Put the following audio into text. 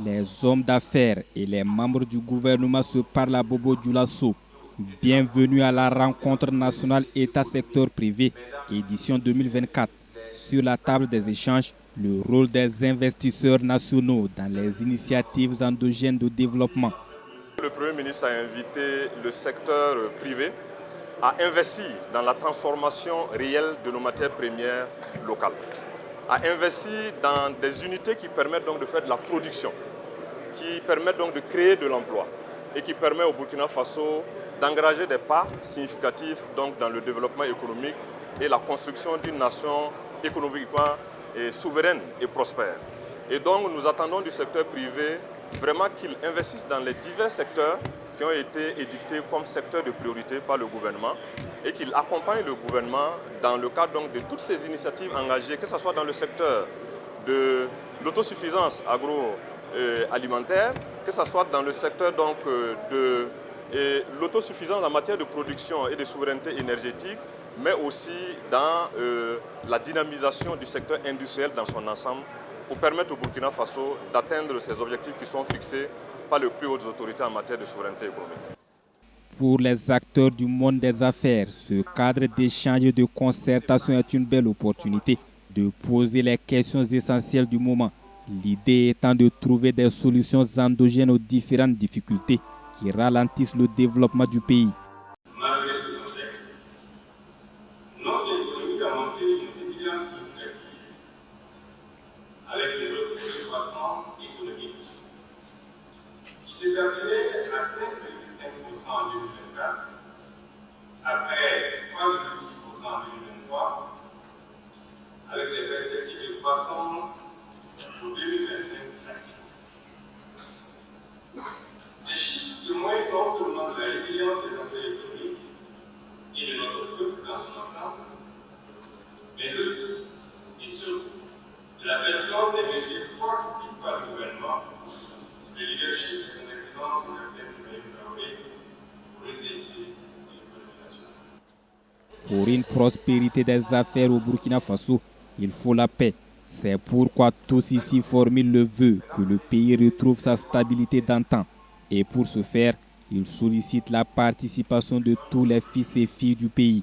Les hommes d'affaires et les membres du gouvernement se parlent à Bobo Dioulasso. Bienvenue à la rencontre nationale État-secteur privé, édition 2024. Sur la table des échanges, le rôle des investisseurs nationaux dans les initiatives endogènes de développement. Le Premier ministre a invité le secteur privé à investir dans la transformation réelle de nos matières premières locales, à investir dans des unités qui permettent donc de faire de la production, qui permettent donc de créer de l'emploi et qui permettent au Burkina Faso d'engager des pas significatifs donc dans le développement économique et la construction d'une nation économiquement souveraine et prospère. Et donc nous attendons du secteur privé vraiment qu'il investisse dans les divers secteurs qui ont été édictés comme secteurs de priorité par le gouvernement et qu'il accompagne le gouvernement dans le cadre donc de toutes ces initiatives engagées, que ce soit dans le secteur de l'autosuffisance agroalimentaire, que ce soit dans le secteur donc, de l'autosuffisance en matière de production et de souveraineté énergétique, mais aussi dans la dynamisation du secteur industriel dans son ensemble pour permettre au Burkina Faso d'atteindre ses objectifs qui sont fixés par les plus hautes autorités en matière de souveraineté économique. Pour les acteurs du monde des affaires, ce cadre d'échange et de concertation est une belle opportunité de poser les questions essentielles du moment. L'idée étant de trouver des solutions endogènes aux différentes difficultés qui ralentissent le développement du pays. Malgré ce contexte, notre économie a montré une résilience significative avec le retour de croissance économique qui s'est terminé à 5,5% en 2024, après 3,6% en 2023, avec des perspectives de croissance pour 2025 à 6%. Ces chiffres témoignent non seulement de la résilience des emplois économiques et de notre peuple dans son ensemble, mais aussi et surtout de la pertinence des mesures fortes prises par le gouvernement sous le leadership de son excellence le capitaine Ibrahim Traoré pour redresser l'économie nationale. Pour une prospérité des affaires au Burkina Faso, il faut la paix. C'est pourquoi tous ici formulent le vœu que le pays retrouve sa stabilité d'antan. Et pour ce faire, il sollicite la participation de tous les fils et filles du pays.